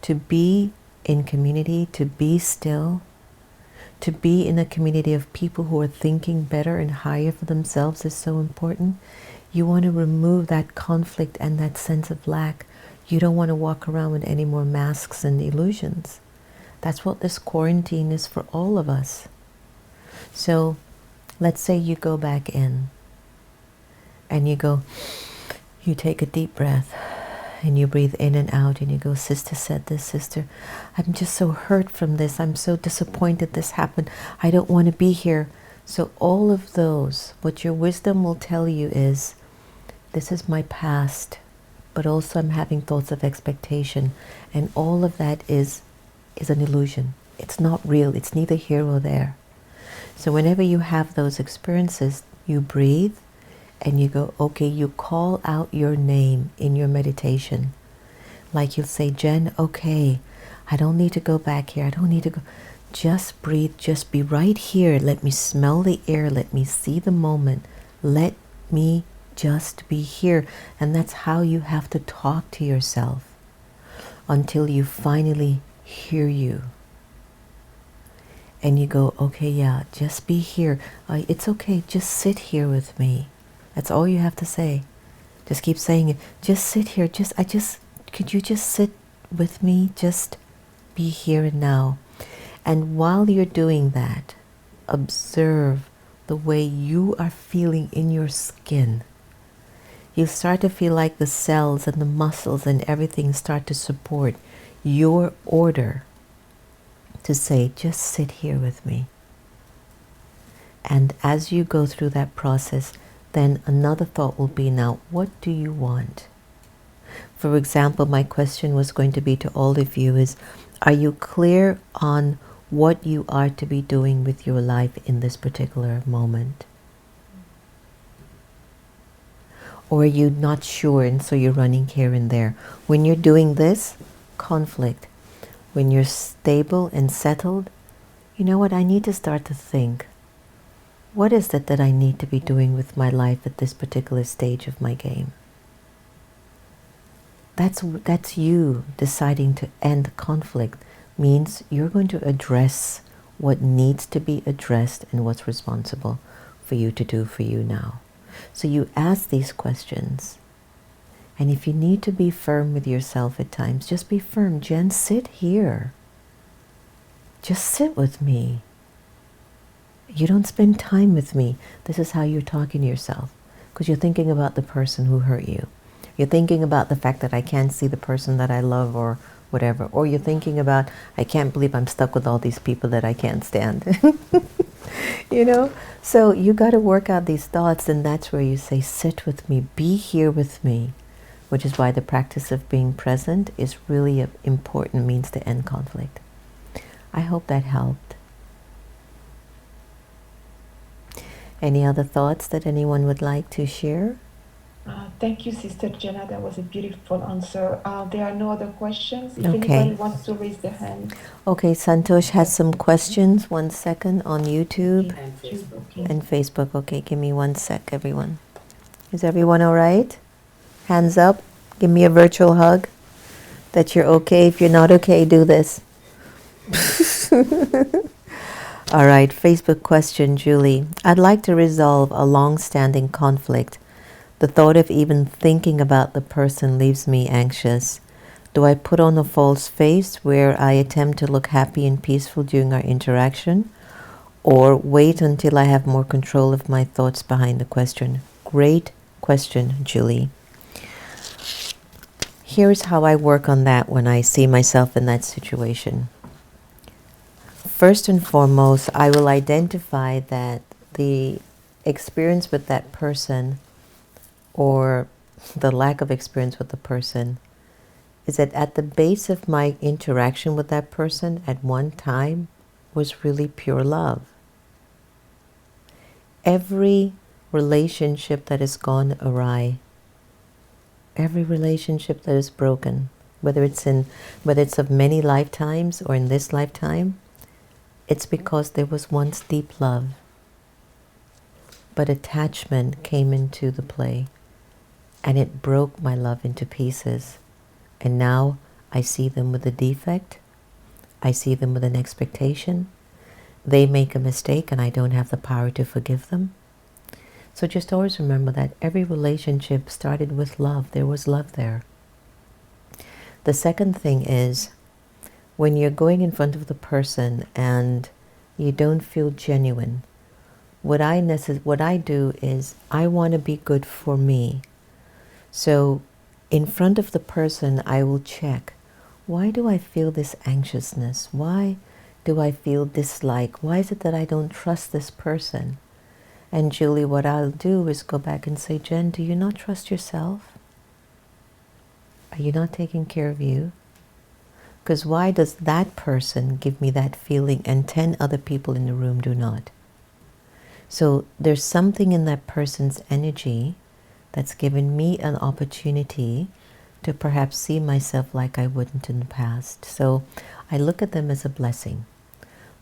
A: To be in community, to be still, to be in a community of people who are thinking better and higher for themselves is so important. You want to remove that conflict and that sense of lack. You don't want to walk around with any more masks and illusions. That's what this quarantine is for all of us. So let's say you go back in and you take a deep breath and you breathe in and out and you go, sister said this, sister, I'm just so hurt from this. I'm so disappointed this happened. I don't want to be here. So all of those, what your wisdom will tell you is, this is my past, but also I'm having thoughts of expectation. And all of that is an illusion. It's not real. It's neither here or there. So whenever you have those experiences, you breathe and you go, okay, you call out your name in your meditation. Like you'll say, Jen, okay, I don't need to go back here. I don't need to go. Just breathe. Just be right here. Let me smell the air. Let me see the moment. Let me just be here. And that's how you have to talk to yourself until you finally hear you. and you go, okay, yeah, just be here. It's okay, just sit here with me. That's all you have to say. Just keep saying it. Just sit here. Could you just sit with me? Just be here and now. And while you're doing that, observe the way you are feeling in your skin. You start to feel like the cells and the muscles and everything start to support your order to say, just sit here with me. And as you go through that process, then another thought will be, now, what do you want? For example, my question was going to be to all of you is, are you clear on what you are to be doing with your life in this particular moment? Or are you not sure and so you're running here and there? When you're doing this, conflict. When you're stable and settled, you know what, I need to start to think, what is it that I need to be doing with my life at this particular stage of my game? That's you deciding to end conflict. Means you're going to address what needs to be addressed and what's responsible for you to do for you now. So you ask these questions. And if you need to be firm with yourself at times, just be firm. Jen, sit here. Just sit with me. You don't spend time with me. This is how you're talking to yourself. Because you're thinking about the person who hurt you. You're thinking about the fact that I can't see the person that I love or whatever. Or you're thinking about, I can't believe I'm stuck with all these people that I can't stand. You know? So you got to work out these thoughts, and that's where you say, sit with me, be here with me. Which is why the practice of being present is really an important means to end conflict. I hope that helped. Any other thoughts that anyone would like to share?
B: Thank you, Sister Jenna. That was a beautiful answer. There are no other questions. If
A: Okay.
B: anybody wants to raise their hand.
A: Okay, Santosh has some questions. 1 second on YouTube
B: And Facebook.
A: and Facebook. Okay, give me 1 sec, everyone. Is everyone all right? Hands up. Give me a virtual hug that you're okay. If you're not okay, do this. All right, Facebook question, Julie. I'd like to resolve a long-standing conflict. The thought of even thinking about the person leaves me anxious. Do I put on a false face where I attempt to look happy and peaceful during our interaction? Or wait until I have more control of my thoughts behind the question? Great question, Julie. Here's how I work on that when I see myself in that situation. First and foremost, I will identify that the experience with that person, or the lack of experience with the person, is that at the base of my interaction with that person at one time was really pure love. Every relationship that has gone awry, every relationship that is broken, whether it's of many lifetimes or in this lifetime, it's because there was once deep love, but attachment came into the play, and it broke my love into pieces. And now I see them with a defect. I see them with an expectation. They make a mistake and I don't have the power to forgive them. So just always remember that every relationship started with love. There was love there. The second thing is, when you're going in front of the person and you don't feel genuine, what I do is I want to be good for me. So in front of the person, I will check, why do I feel this anxiousness? Why do I feel dislike? Why is it that I don't trust this person? And Julie, what I'll do is go back and say, Jen, do you not trust yourself? Are you not taking care of you? Because why does that person give me that feeling and 10 other people in the room do not? So there's something in that person's energy that's given me an opportunity to perhaps see myself like I wouldn't in the past. So I look at them as a blessing.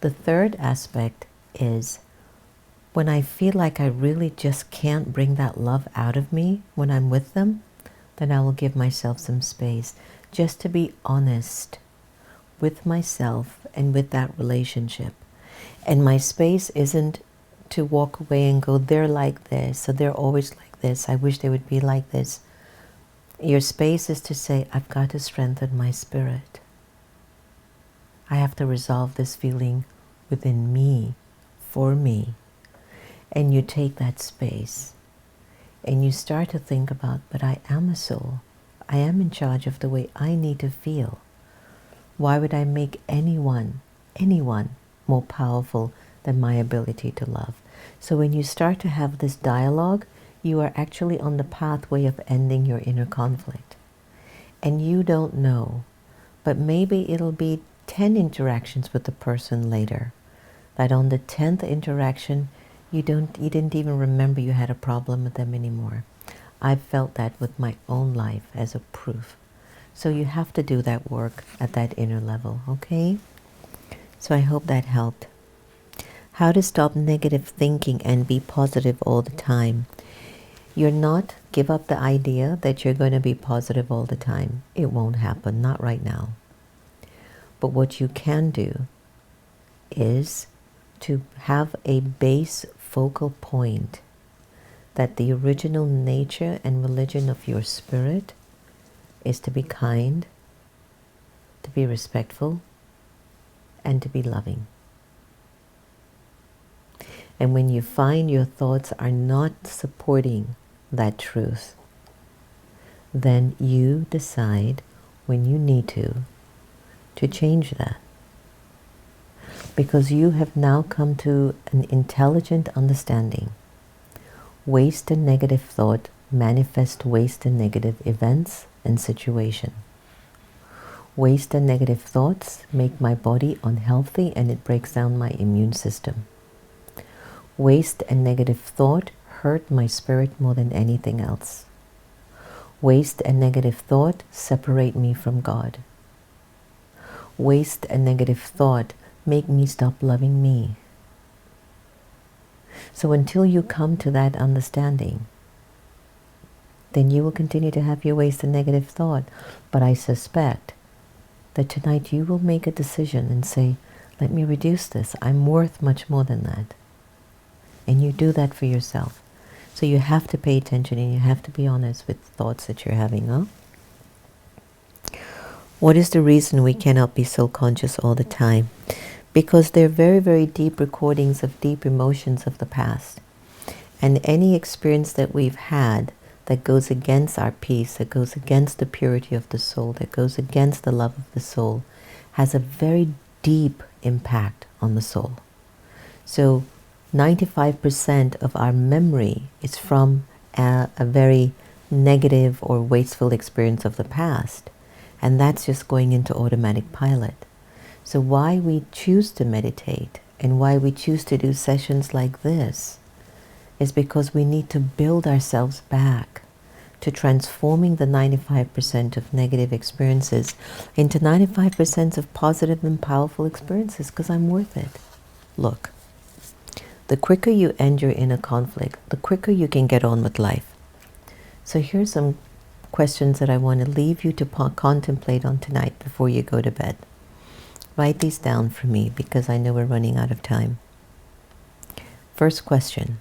A: The third aspect is, when I feel like I really just can't bring that love out of me when I'm with them, then I will give myself some space just to be honest with myself and with that relationship. And my space isn't to walk away and go, they're like this, so they're always like this, I wish they would be like this. Your space is to say, I've got to strengthen my spirit. I have to resolve this feeling within me, for me. And you take that space and you start to think about, but I am a soul. I am in charge of the way I need to feel. Why would I make anyone more powerful than my ability to love? So when you start to have this dialogue, you are actually on the pathway of ending your inner conflict. And you don't know, but maybe it'll be 10 interactions with the person later, that on the 10th interaction, you didn't even remember you had a problem with them anymore. I've felt that with my own life as a proof. So you have to do that work at that inner level, okay? So I hope that helped. How to stop negative thinking and be positive all the time. You're not, give up the idea that you're going to be positive all the time. It won't happen, not right now. But what you can do is to have a base focal point that the original nature and religion of your spirit is to be kind, to be respectful, and to be loving. And when you find your thoughts are not supporting that truth, then you decide when you need to change that. Because you have now come to an intelligent understanding. Waste and negative thought manifest waste and negative events and situation. Waste and negative thoughts make my body unhealthy and it breaks down my immune system. Waste and negative thought hurt my spirit more than anything else. Waste and negative thought separate me from God. Waste and negative thought make me stop loving me. So until you come to that understanding, then you will continue to have your waste and negative thought. But I suspect that tonight you will make a decision and say, let me reduce this. I'm worth much more than that. And you do that for yourself. So you have to pay attention and you have to be honest with thoughts that you're having, huh? What is the reason we cannot be so conscious all the time? Because they're very, very deep recordings of deep emotions of the past. And any experience that we've had that goes against our peace, that goes against the purity of the soul, that goes against the love of the soul, has a very deep impact on the soul. So 95% of our memory is from a very negative or wasteful experience of the past. And that's just going into automatic pilot. So why we choose to meditate and why we choose to do sessions like this is because we need to build ourselves back to transforming the 95% of negative experiences into 95% of positive and powerful experiences, because I'm worth it. Look, the quicker you end your inner conflict, the quicker you can get on with life. So here's some questions that I want to leave you to contemplate on tonight before you go to bed. Write these down for me because I know we're running out of time. First question.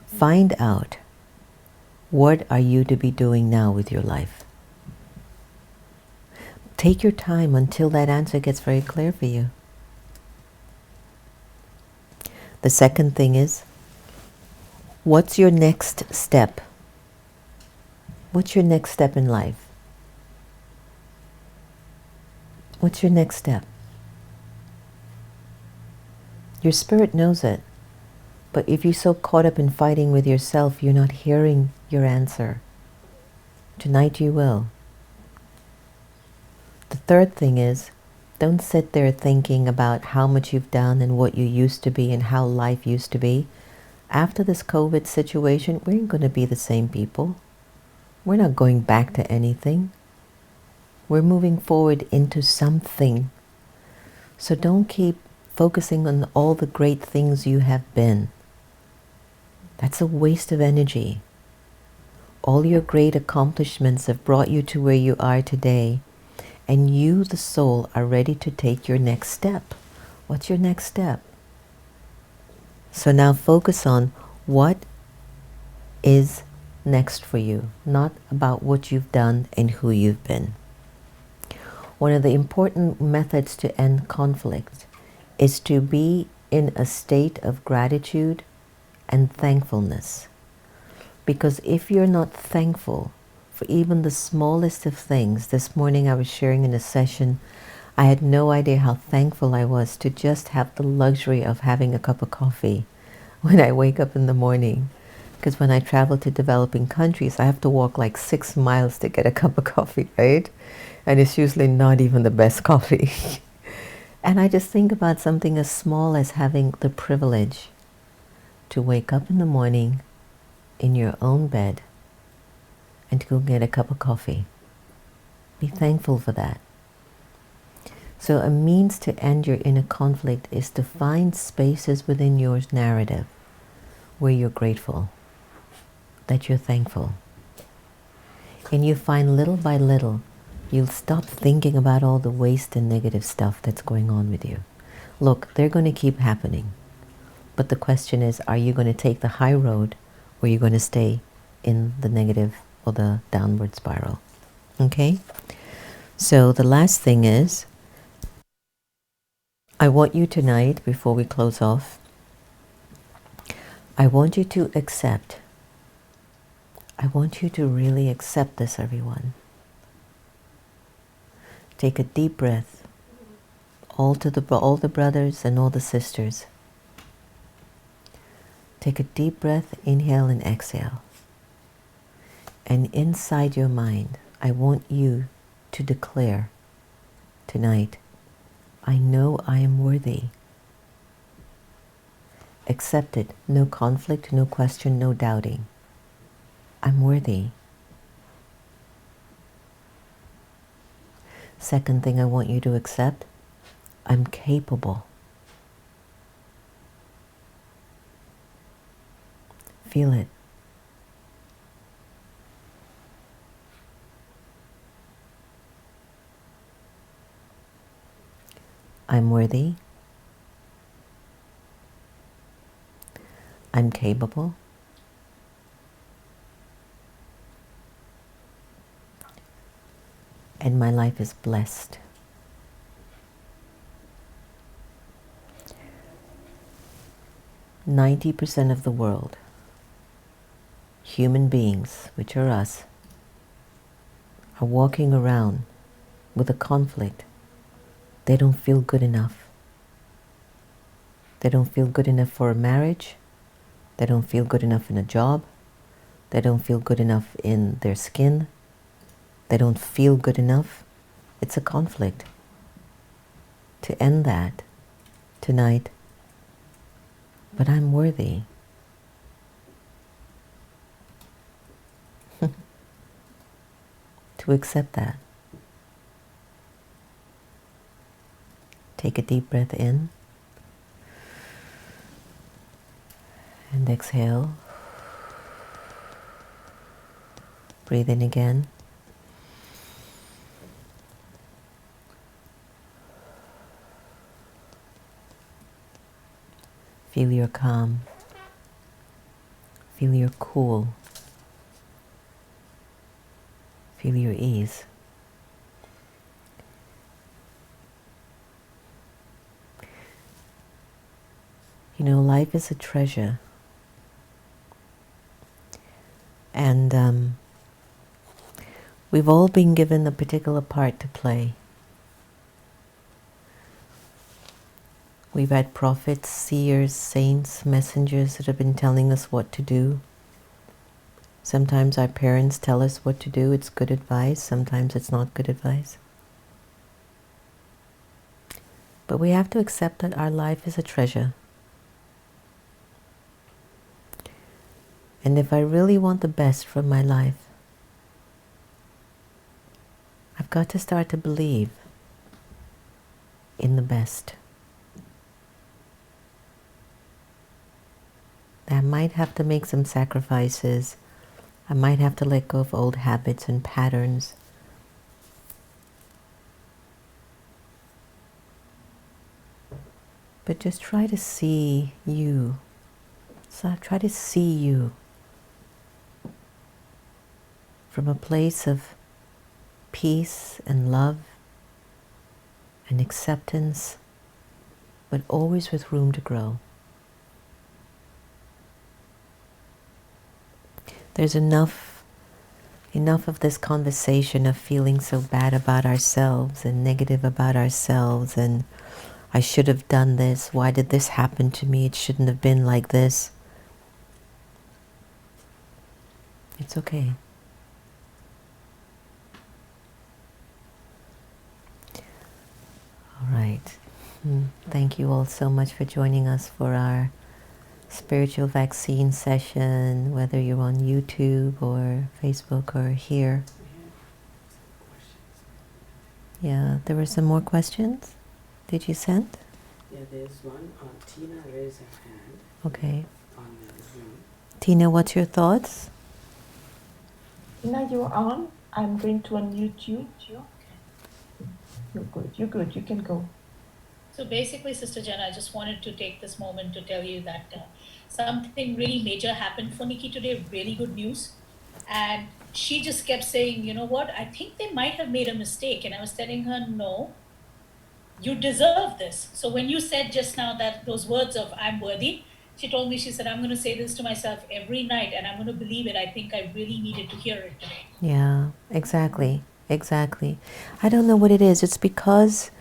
A: Find out, what are you to be doing now with your life? Take your time until that answer gets very clear for you. The second thing is, what's your next step? What's your next step in life? What's your next step? Your spirit knows it. But if you're so caught up in fighting with yourself, you're not hearing your answer. Tonight you will. The third thing is, don't sit there thinking about how much you've done and what you used to be and how life used to be. After this COVID situation, we ain't going to be the same people. We're not going back to anything. We're moving forward into something. So don't keep focusing on all the great things you have been. That's a waste of energy. All your great accomplishments have brought you to where you are today, and you, the soul, are ready to take your next step. What's your next step? So now focus on what is next for you, not about what you've done and who you've been. One of the important methods to end conflict is to be in a state of gratitude and thankfulness. Because if you're not thankful for even the smallest of things, this morning I was sharing in a session, I had no idea how thankful I was to just have the luxury of having a cup of coffee when I wake up in the morning. Because when I travel to developing countries, I have to walk like 6 miles to get a cup of coffee, right? And it's usually not even the best coffee. And I just think about something as small as having the privilege to wake up in the morning in your own bed and to go get a cup of coffee. Be thankful for that. So a means to end your inner conflict is to find spaces within your narrative where you're grateful, that you're thankful. And you find little by little, you'll stop thinking about all the waste and negative stuff that's going on with you. Look, they're going to keep happening. But the question is, are you going to take the high road or are you going to stay in the negative or the downward spiral? Okay? So the last thing is, I want you tonight, before we close off, I want you to accept. I want you to really accept this, everyone. Take a deep breath. All the brothers and all the sisters. Take a deep breath, inhale and exhale. And inside your mind, I want you to declare tonight, I know I am worthy. Accept it. No conflict, no question, no doubting. I'm worthy. Second thing I want you to accept, I'm capable. Feel it. I'm worthy. I'm capable. And my life is blessed. "90% of the world, human beings, which are us, are walking around with a conflict. They don't feel good enough. They don't feel good enough for a marriage. They don't feel good enough in a job. They don't feel good enough in their skin. They don't feel good enough. It's a conflict. To end that tonight, but I'm worthy. To accept that. Take a deep breath in and exhale. Breathe in again. Feel your calm. Feel your cool. Feel your ease. You know, life is a treasure. And we've all been given a particular part to play. We've had prophets, seers, saints, messengers that have been telling us what to do. Sometimes our parents tell us what to do. It's good advice. Sometimes it's not good advice. But we have to accept that our life is a treasure. And if I really want the best from my life, I've got to start to believe in the best. I might have to make some sacrifices. I might have to let go of old habits and patterns. but just try to see you. So try to see you from a place of peace and love and acceptance, but always with room to grow. There's enough of this conversation of feeling so bad about ourselves and negative about ourselves and I should have done this, why did this happen to me, it shouldn't have been like this. It's okay. All right. Thank you all so much for joining us for our spiritual vaccine session, whether you're on YouTube or Facebook or here. Yeah, there were some more questions. Did you send?
E: Yeah, there's one. Tina raised her hand.
A: Okay.
E: On Zoom.
A: Tina, what's your thoughts?
B: Tina, you're on. I'm going to unmute you. You're good. You're good. You can go.
F: So basically, Sister Jenna, I just wanted to take this moment to tell you that something really major happened for Nikki today, really good news. And she just kept saying, you know what, I think they might have made a mistake. And I was telling her, no, you deserve this. So when you said just now that those words of I'm worthy, she told me, she said, I'm going to say this to myself every night and I'm going to believe it. I think I really needed to hear it today.
A: Yeah, exactly. Exactly. I don't know what it is. It's because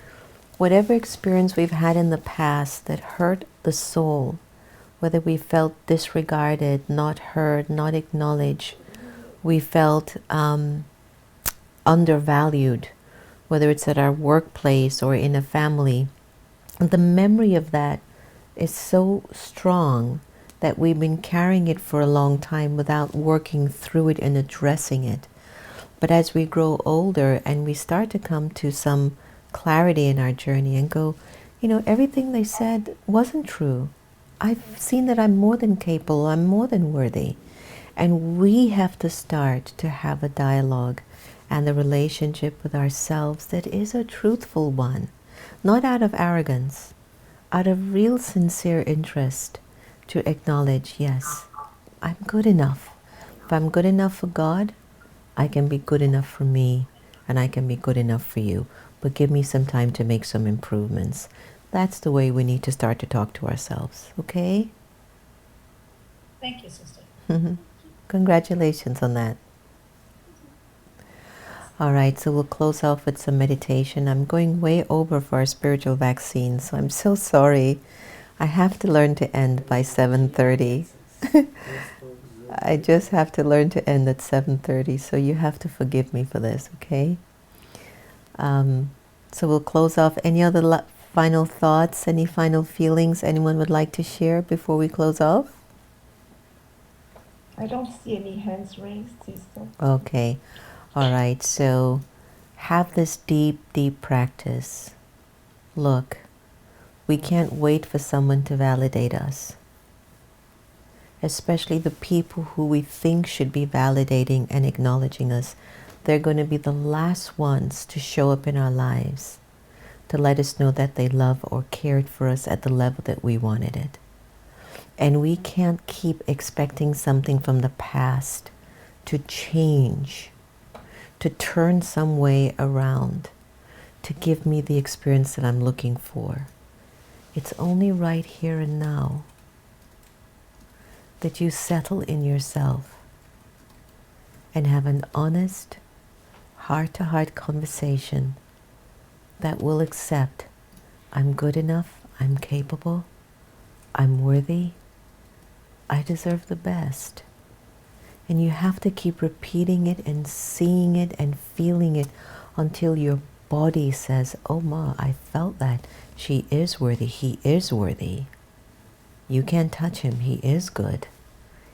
A: whatever experience we've had in the past that hurt the soul, whether we felt disregarded, not heard, not acknowledged, we felt undervalued, whether it's at our workplace or in a family, the memory of that is so strong that we've been carrying it for a long time without working through it and addressing it. But as we grow older and we start to come to some clarity in our journey and go, you know, everything they said wasn't true. I've seen that I'm more than capable, I'm more than worthy. And we have to start to have a dialogue and the relationship with ourselves that is a truthful one, not out of arrogance, out of real sincere interest to acknowledge, yes, I'm good enough. If I'm good enough for God, I can be good enough for me and I can be good enough for you. But give me some time to make some improvements. That's the way we need to start to talk to ourselves, okay?
F: Thank you, Sister.
A: Congratulations on that. All right, so we'll close off with some meditation. I'm going way over for our spiritual vaccine, so I'm so sorry. I have to learn to end by 7:30. I just have to learn to end at 7:30, so you have to forgive me for this, okay? So we'll close off. Any other final thoughts, any final feelings anyone would like to share before we close off?
B: I don't see any hands raised, sister.
A: Okay. All right. So have this deep, deep practice. Look, we can't wait for someone to validate us, especially the people who we think should be validating and acknowledging us. They're going to be the last ones to show up in our lives to let us know that they love or cared for us at the level that we wanted it. And we can't keep expecting something from the past to change, to turn some way around, to give me the experience that I'm looking for. It's only right here and now that you settle in yourself and have an honest, heart-to-heart conversation that will accept I'm good enough, I'm capable, I'm worthy, I deserve the best. And you have to keep repeating it and seeing it and feeling it until your body says, oh ma, I felt that. She is worthy, he is worthy. You can't touch him, he is good.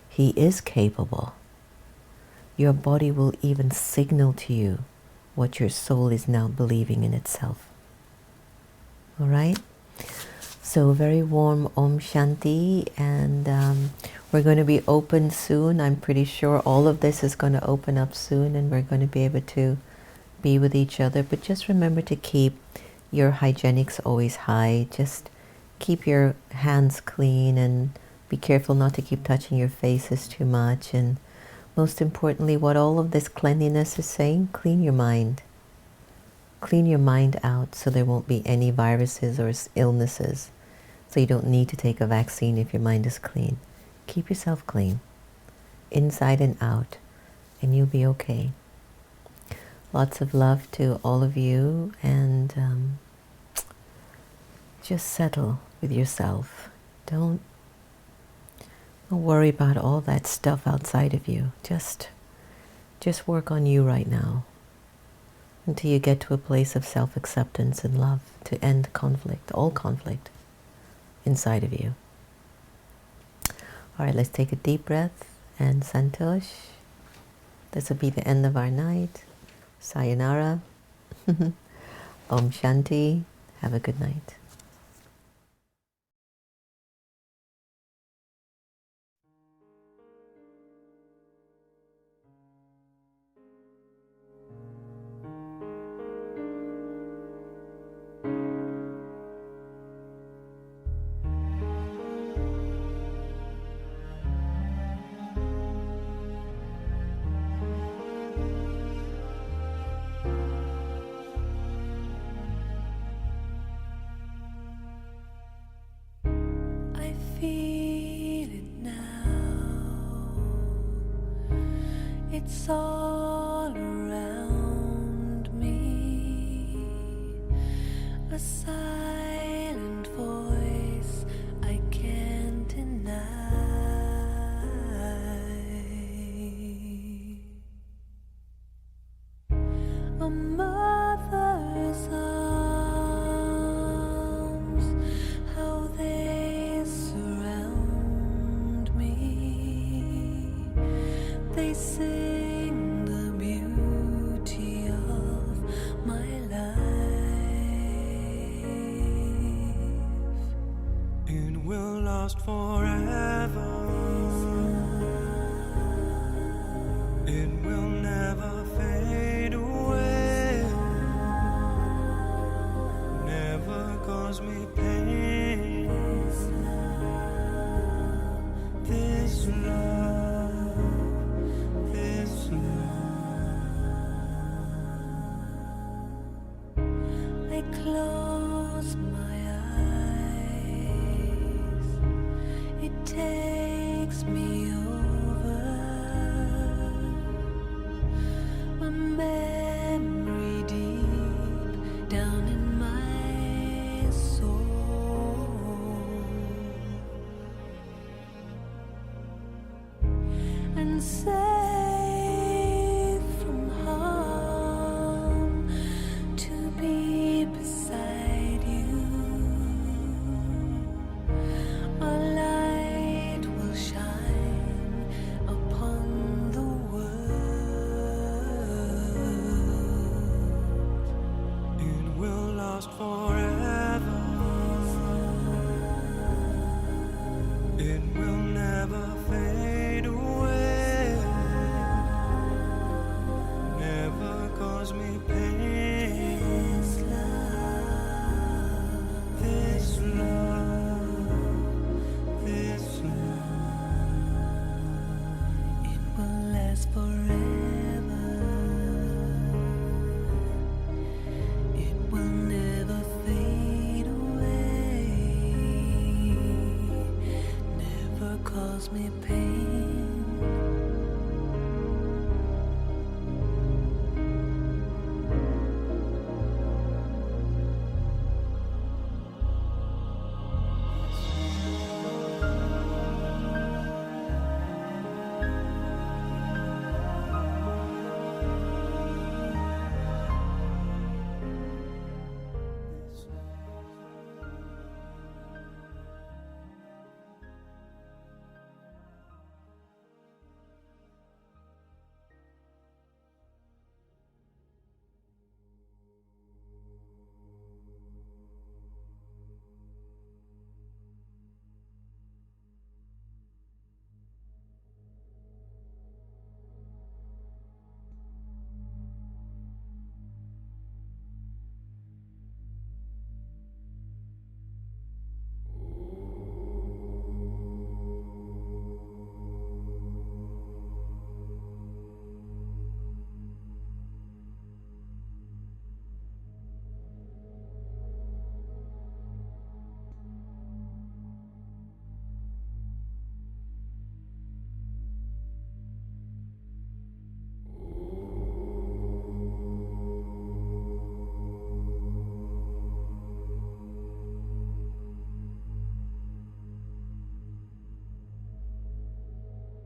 A: He is capable. Your body will even signal to you what your soul is now believing in itself. All right? So very warm Om Shanti, and we're going to be open soon. I'm pretty sure all of this is going to open up soon and we're going to be able to be with each other. But just remember to keep your hygienics always high. Just keep your hands clean and be careful not to keep touching your faces too much. And most importantly, what all of this cleanliness is saying, clean your mind. Clean your mind out so there won't be any viruses or illnesses. So you don't need to take a vaccine if your mind is clean. Keep yourself clean, inside and out, and you'll be okay. Lots of love to all of you, and just settle with yourself. Don't worry about all that stuff outside of you. Just work on you right now until you get to a place of self-acceptance and love to end conflict, all conflict inside of you. All right, let's take a deep breath, and Santosh, this will be the end of our night. Sayonara. Om Shanti. Have a good night.
G: Feel it now. It's all around me. A silent voice I can't deny. A mother's arms, how they surround me. They sing the beauty of my life. It will last forever. It will never fade away. Never cause me pain. This love, this love. I close my eyes. It takes me over. A memory deep down in my soul. And safe from harm to be beside you. A light will shine upon the world. It will last forever.